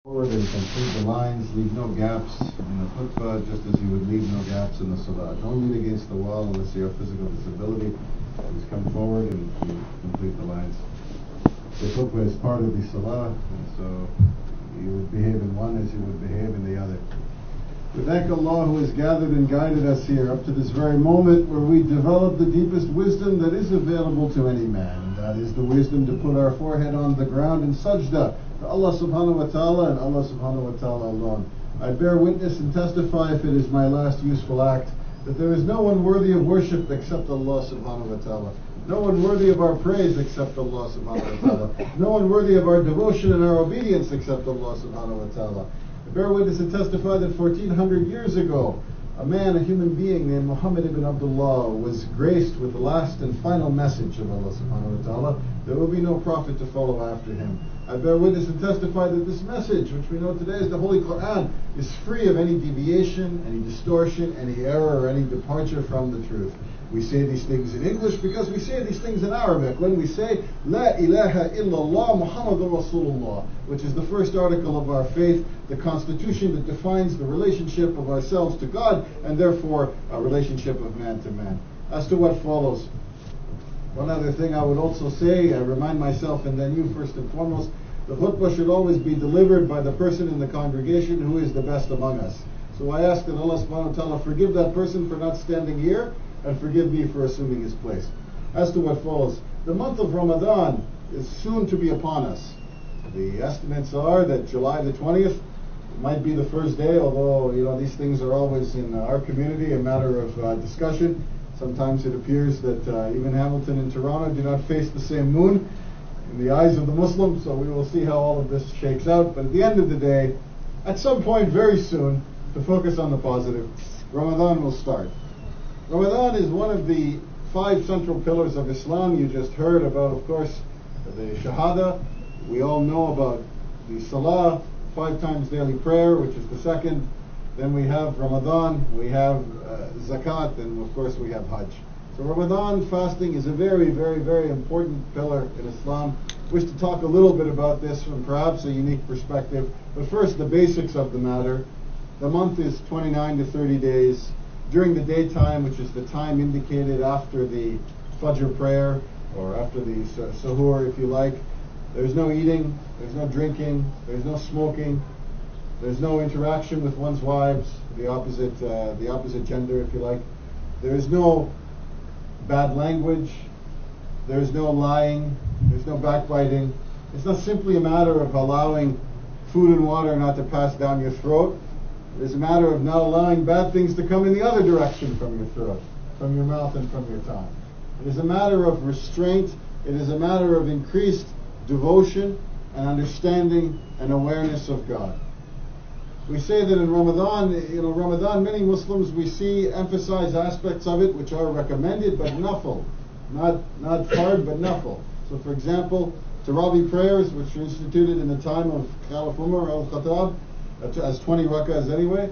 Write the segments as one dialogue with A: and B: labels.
A: Forward and complete the lines, leave no gaps in the khutbah, just as you would leave no gaps in the salah. Don't lean against the wall unless you have physical disability. Just come forward and you complete the lines. The khutbah is part of the salah, and so you would behave in one as you would behave in the other. We thank Allah who has gathered and guided us here up to this very moment where we develop the deepest wisdom that is available to any man. And that is the wisdom to put our forehead on the ground in sajda to Allah subhanahu wa ta'ala and Allah subhanahu wa ta'ala alone. I bear witness and testify, if it is my last useful act, that there is no one worthy of worship except Allah subhanahu wa ta'ala. No one worthy of our praise except Allah subhanahu wa ta'ala. No one worthy of our devotion and our obedience except Allah subhanahu wa ta'ala. I bear witness and testify that 1400 years ago, a man, a human being named Muhammad ibn Abdullah was graced with the last and final message of Allah subhanahu wa ta'ala. There will be no prophet to follow after him. I bear witness and testify that this message, which we know today as the Holy Quran, is free of any deviation, any distortion, any error, or any departure from the truth. We say these things in English because we say these things in Arabic. When we say, La ilaha illallah Muhammadur Rasulullah, which is the first article of our faith, the constitution that defines the relationship of ourselves to God, and therefore a relationship of man to man. As to what follows, one other thing I would also say, I remind myself and then you first and foremost, the khutbah should always be delivered by the person in the congregation who is the best among us. So I ask that Allah subhanahu wa ta'ala forgive that person for not standing here, and forgive me for assuming his place. As to what follows, the month of Ramadan is soon to be upon us. The estimates are that July the 20th might be the first day, although these things are always in our community a matter of discussion. Sometimes it appears that even Hamilton and Toronto do not face the same moon in the eyes of the Muslims, so we will see how all of this shakes out. But at the end of the day, at some point very soon, to focus on the positive, Ramadan will start. Ramadan is one of the 5 central pillars of Islam. You just heard about, of course, the Shahada. We all know about the Salah, 5 times daily prayer, which is the second. Then we have Ramadan, we have Zakat, and of course we have Hajj. So Ramadan fasting is a very, very, very important pillar in Islam. I wish to talk a little bit about this from perhaps a unique perspective. But first, the basics of the matter. The month is 29 to 30 days. During the daytime, which is the time indicated after the Fajr prayer, or after the Suhoor, if you like, there's no eating, there's no drinking, there's no smoking, there's no interaction with one's wives, the opposite gender, if you like. There is no bad language, there's no lying, there's no backbiting. It's not simply a matter of allowing food and water not to pass down your throat. It is a matter of not allowing bad things to come in the other direction from your throat, from your mouth and from your tongue. It is a matter of restraint. It is a matter of increased devotion and understanding and awareness of God. We say that in Ramadan, many Muslims we see emphasize aspects of it which are recommended, but nafil, not fard, but nafil. So for example, Tarawih prayers, which were instituted in the time of Khalif Umar al-Khattab, as 20 rak'ahs anyway.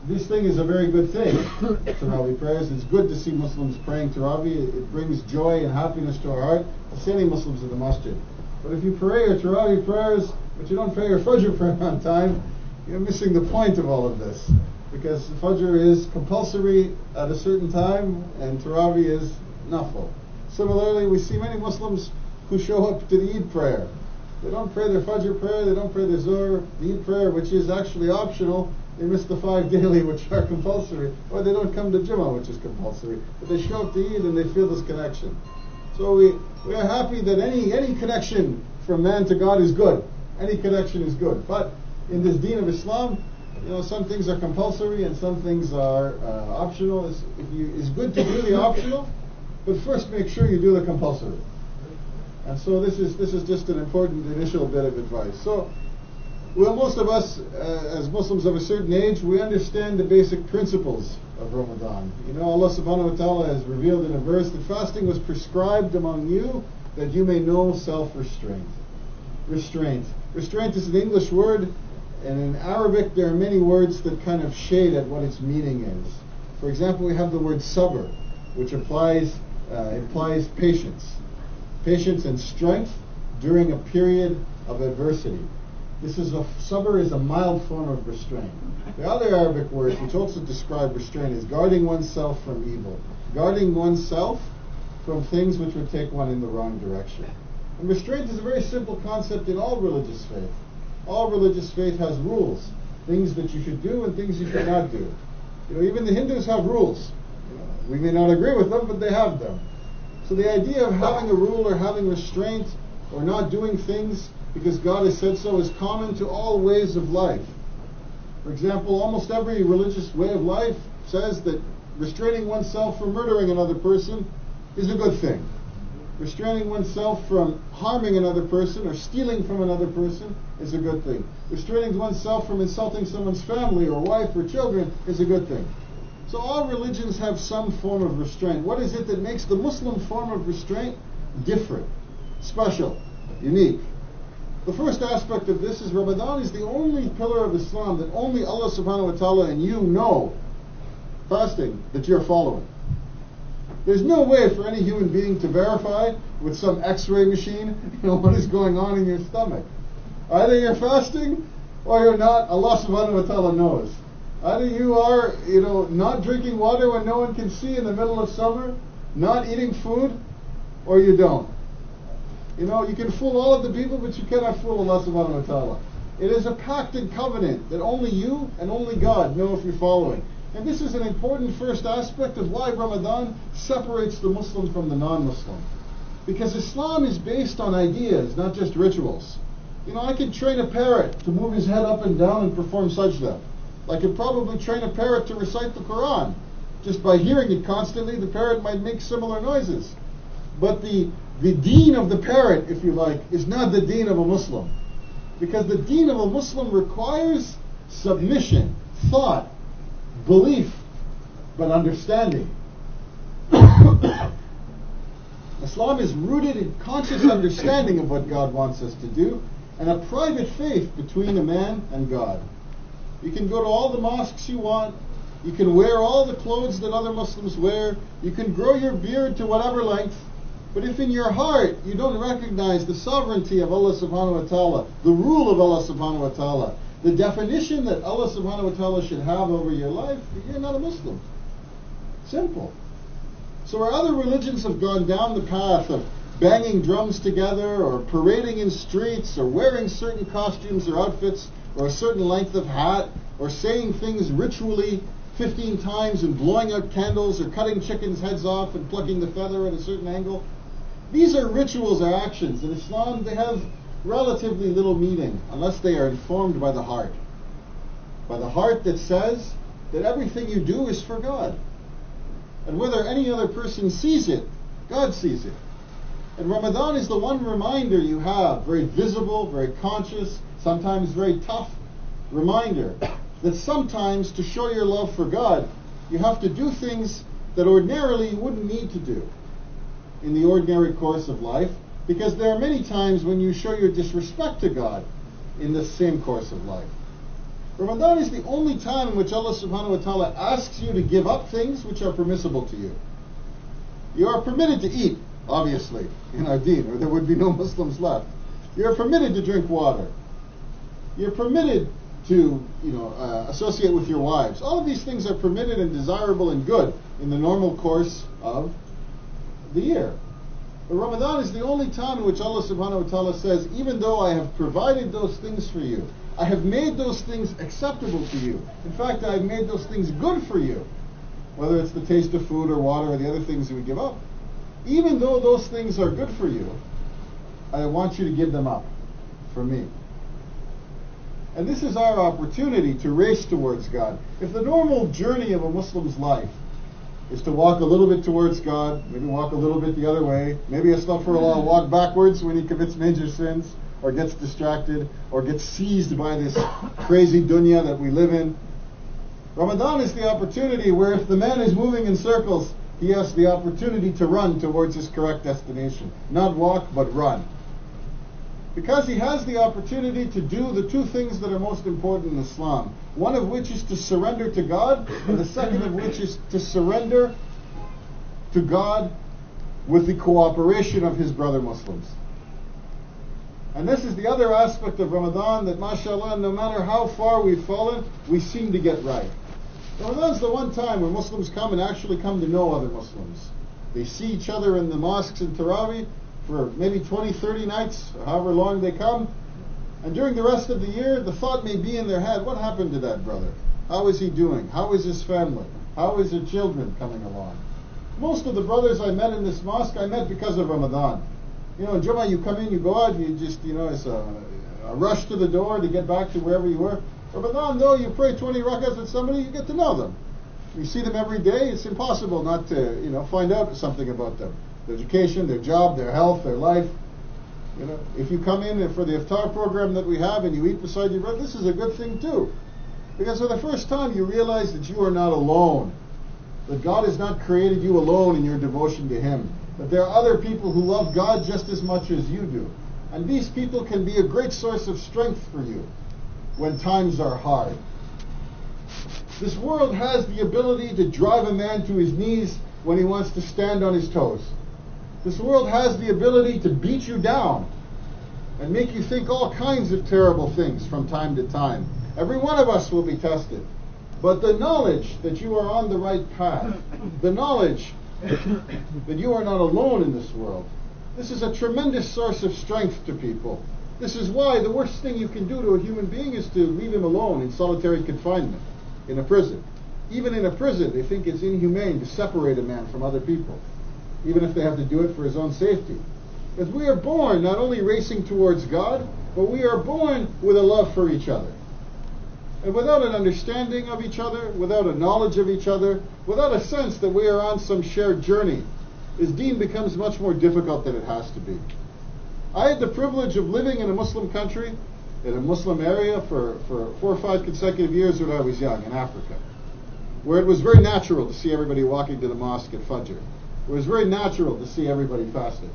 A: This thing is a very good thing, Tarawih prayers. It's good to see Muslims praying Tarawih. It brings joy and happiness to our heart. I see any Muslims in the masjid. But if you pray your Tarawih prayers, but you don't pray your Fajr prayer on time, you're missing the point of all of this. Because Fajr is compulsory at a certain time, and Tarawih is nafil. Similarly, we see many Muslims who show up to the Eid prayer. They don't pray their Fajr prayer, they don't pray their Zuhr, the Eid prayer, which is actually optional. They miss the 5 daily, which are compulsory. Or they don't come to Jummah, which is compulsory. But they show up to Eid and they feel this connection. So we are happy that any connection from man to God is good. Any connection is good. But in this deen of Islam, some things are compulsory and some things are optional. It's good to do the optional, but first make sure you do the compulsory. And so this is just an important initial bit of advice. So, most of us, as Muslims of a certain age, we understand the basic principles of Ramadan. Allah subhanahu wa ta'ala has revealed in a verse that fasting was prescribed among you that you may know self-restraint. Restraint. Restraint is an English word, and in Arabic there are many words that kind of shade at what its meaning is. For example, we have the word sabr, which implies patience. Patience and strength during a period of adversity.
B: Sabr is a mild form of restraint. The other Arabic words which also describe restraint is guarding oneself from evil, guarding oneself from things which would take one in the wrong direction. And restraint is a very simple concept in all religious faith. All religious faith has rules, things that you should do and things you should not do. Even the Hindus have rules. We may not agree with them, but they have them. So the idea of having a rule or having restraint or not doing things because God has said so is common to all ways of life. For example, almost every religious way of life says that restraining oneself from murdering another person is a good thing. Restraining oneself from harming another person or stealing from another person is a good thing. Restraining oneself from insulting someone's family or wife or children is a good thing. So all religions have some form of restraint. What is it that makes the Muslim form of restraint different, special, unique? The first aspect of this is Ramadan is the only pillar of Islam that only Allah subhanahu wa ta'ala and you know, fasting, that you're following. There's no way for any human being to verify with some x-ray machine what is going on in your stomach. Either you're fasting or you're not. Allah subhanahu wa ta'ala knows. Either you are not drinking water when no one can see in the middle of summer, not eating food, or you don't. You can fool all of the people, but you cannot fool Allah subhanahu wa ta'ala. It is a pact and covenant that only you and only God know if you're following. And this is an important first aspect of why Ramadan separates the Muslim from the non-Muslim. Because Islam is based on ideas, not just rituals. I could train a parrot to move his head up and down and perform sajda. I could probably train a parrot to recite the Quran. Just by hearing it constantly, the parrot might make similar noises. But the deen of the parrot, if you like, is not the deen of a Muslim. Because the deen of a Muslim requires submission, thought, belief, but understanding. Islam is rooted in conscious understanding of what God wants us to do and a private faith between a man and God. You can go to all the mosques you want. You can wear all the clothes that other Muslims wear. You can grow your beard to whatever length. But if in your heart you don't recognize the sovereignty of Allah subhanahu wa ta'ala, the rule of Allah subhanahu wa ta'ala, the definition that Allah subhanahu wa ta'ala should have over your life, you're not a Muslim. Simple. So where other religions have gone down the path of banging drums together or parading in streets or wearing certain costumes or outfits or a certain length of hat or saying things ritually 15 times and blowing out candles or cutting chickens' heads off and plucking the feather at a certain angle, these are rituals or actions. In Islam, they have relatively little meaning unless they are informed by the heart. By the heart that says that everything you do is for God. And whether any other person sees it, God sees it. And Ramadan is the one reminder you have, very visible, very conscious, sometimes very tough reminder, that sometimes to show your love for God, you have to do things that ordinarily you wouldn't need to do in the ordinary course of life, because there are many times when you show your disrespect to God in the same course of life. Ramadan is the only time in which Allah subhanahu wa ta'ala asks you to give up things which are permissible to you. You are permitted to eat, obviously, in our deen, or there would be no Muslims left. You're permitted to drink water. You're permitted to associate with your wives. All of these things are permitted and desirable and good in the normal course of the year. But Ramadan is the only time in which Allah subhanahu wa ta'ala says, even though I have provided those things for you, I have made those things acceptable to you. In fact, I have made those things good for you. Whether it's the taste of food or water or the other things that we give up. Even though those things are good for you, I want you to give them up for me. And this is our opportunity to race towards God. If the normal journey of a Muslim's life is to walk a little bit towards God, maybe walk a little bit the other way, maybe astaghfirullah, walk backwards when he commits major sins, or gets distracted, or gets seized by this crazy dunya that we live in. Ramadan is the opportunity where if the man is moving in circles, he has the opportunity to run towards his correct destination. Not walk, but run. Because he has the opportunity to do the two things that are most important in Islam. One of which is to surrender to God, and the second of which is to surrender to God with the cooperation of his brother Muslims. And this is the other aspect of Ramadan that, mashallah, no matter how far we've fallen, we seem to get right. Ramadan's the one time where Muslims come and actually come to know other Muslims. They see each other in the mosques in Taraweeh for maybe 20, 30 nights, or however long they come. And during the rest of the year, the thought may be in their head, what happened to that brother? How is he doing? How is his family? How is their children coming along? Most of the brothers I met in this mosque, I met because of Ramadan. You know, in Jummah, you come in, you go out, you just, it's a rush to the door to get back to wherever you were. Ramadan, though, you pray 20 rakats with somebody, you get to know them. You see them every day, it's impossible not to, find out something about them. Their education, their job, their health, their life. If you come in for the iftar program that we have and you eat beside your brother, this is a good thing too. Because for the first time you realize that you are not alone. That God has not created you alone in your devotion to Him. That there are other people who love God just as much as you do. And these people can be a great source of strength for you when times are hard. This world has the ability to drive a man to his knees when he wants to stand on his toes. This world has the ability to beat you down and make you think all kinds of terrible things from time to time. Every one of us will be tested. But the knowledge that you are on the right path, the knowledge that you are not alone in this world, this is a tremendous source of strength to people. This is why the worst thing you can do to a human being is to leave him alone in solitary confinement in a prison. Even in a prison, they think it's inhumane to separate a man from other people, even if they have to do it for his own safety. Because we are born not only racing towards God, but we are born with a love for each other. And without an understanding of each other, without a knowledge of each other, without a sense that we are on some shared journey, this deen becomes much more difficult than it has to be. I had the privilege of living in a Muslim country, in a Muslim area for 4 or 5 consecutive years when I was young, in Africa, where it was very natural to see everybody walking to the mosque at Fajr. It was very natural to see everybody fasting.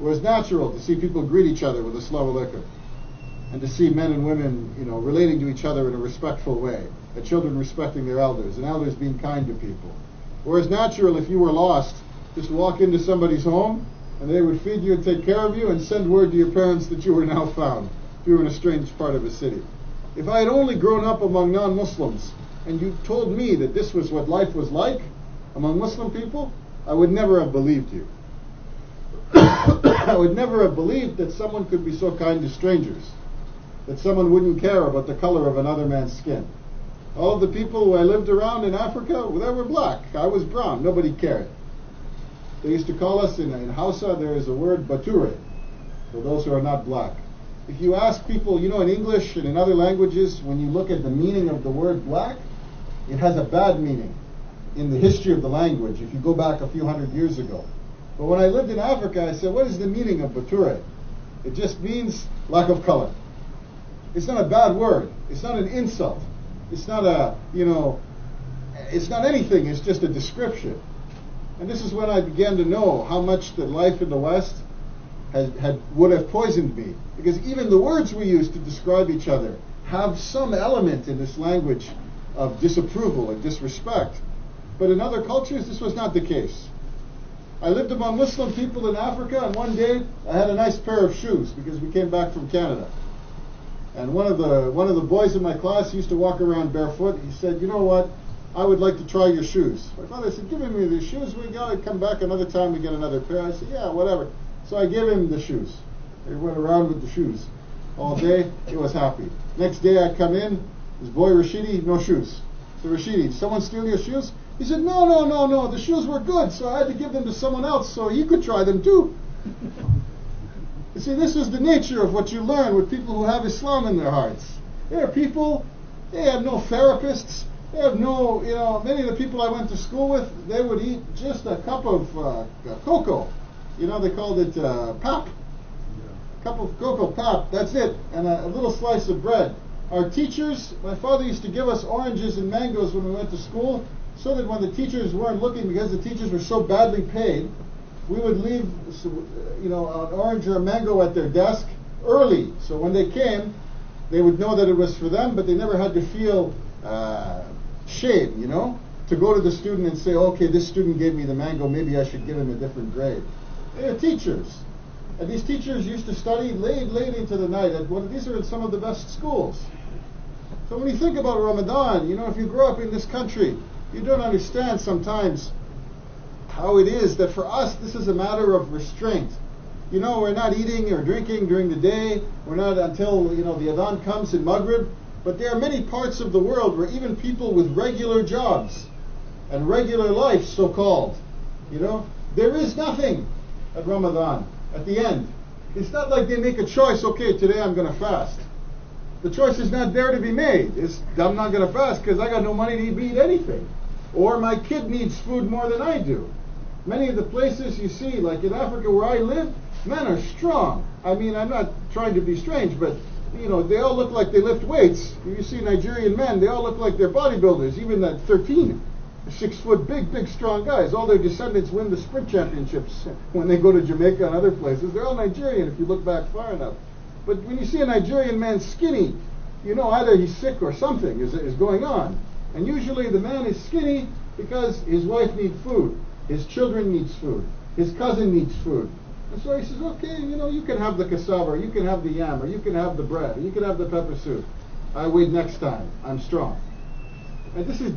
B: It was natural to see people greet each other with Assalamu alaikum, and to see men and women, relating to each other in a respectful way, and children respecting their elders, and elders being kind to people. Whereas natural, if you were lost, just walk into somebody's home, and they would feed you and take care of you, and send word to your parents that you were now found, if you were in a strange part of a city. If I had only grown up among non-Muslims, and you told me that this was what life was like among Muslim people, I would never have believed you. I would never have believed that someone could be so kind to strangers, that someone wouldn't care about the color of another man's skin. All of the people who I lived around in Africa, they were black. I was brown. Nobody cared. They used to call us, in Hausa, there is a word, bature, for those who are not black. If you ask people, in English and in other languages, when you look at the meaning of the word black, it has a bad meaning in the history of the language, if you go back a few hundred years ago. But when I lived in Africa, I said, what is the meaning of bature? It just means lack of color. It's not a bad word. It's not an insult. It's not it's not anything. It's just a description. And this is when I began to know how much the life in the West would have poisoned me. Because even the words we use to describe each other have some element in this language of disapproval and disrespect. But in other cultures, this was not the case. I lived among Muslim people in Africa, and one day I had a nice pair of shoes because we came back from Canada. And one of the boys in my class used to walk around barefoot. He said, you know what? I would like to try your shoes. My father said, give me the shoes. We got to come back another time we get another pair. I said, yeah, whatever. So I gave him the shoes. He went around with the shoes all day. He was happy. Next day I come in. His boy Rashidi, no shoes. So Rashidi, did someone steal your shoes? He said, no. The shoes were good, so I had to give them to someone else so he could try them too. You see, this is the nature of what you learn with people who have Islam in their hearts. There are people, they have no therapists, they have no, many of the people I went to school with, they would eat just a cup of cocoa. They called it pap. A cup of cocoa, pap, that's it, and a little slice of bread. Our teachers, my father used to give us oranges and mangoes when we went to school, so that when the teachers weren't looking, because the teachers were so badly paid, we would leave, an orange or a mango at their desk early. So when they came, they would know that it was for them, but they never had to feel shame, to go to the student and say, okay, this student gave me the mango, maybe I should give him a different grade. They are teachers. And these teachers used to study late into the night. These are in some of the best schools. So when you think about Ramadan, if you grow up in this country, you don't understand sometimes how it is that for us this is a matter of restraint. We're not eating or drinking during the day. We're not until the Adhan comes in Maghrib. But there are many parts of the world where even people with regular jobs and regular life, so-called, there is nothing at Ramadan at the end. It's not like they make a choice, okay, today I'm going to fast. The choice is not there to be made. I'm not going to fast because I got no money to eat anything. Or my kid needs food more than I do. Many of the places you see, like in Africa where I live, men are strong. I mean, I'm not trying to be strange, but they all look like they lift weights. You see Nigerian men, they all look like they're bodybuilders, even at 13. 6 foot big strong guys. All their descendants win the sprint championships when they go to Jamaica and other places. They're all Nigerian if you look back far enough. But when you see a Nigerian man skinny, either he's sick or something is going on. And usually the man is skinny because his wife needs food, his children needs food, his cousin needs food. And so he says, okay, you can have the cassava, or you can have the yam, or you can have the bread, or you can have the pepper soup. I wait next time. I'm strong. And this is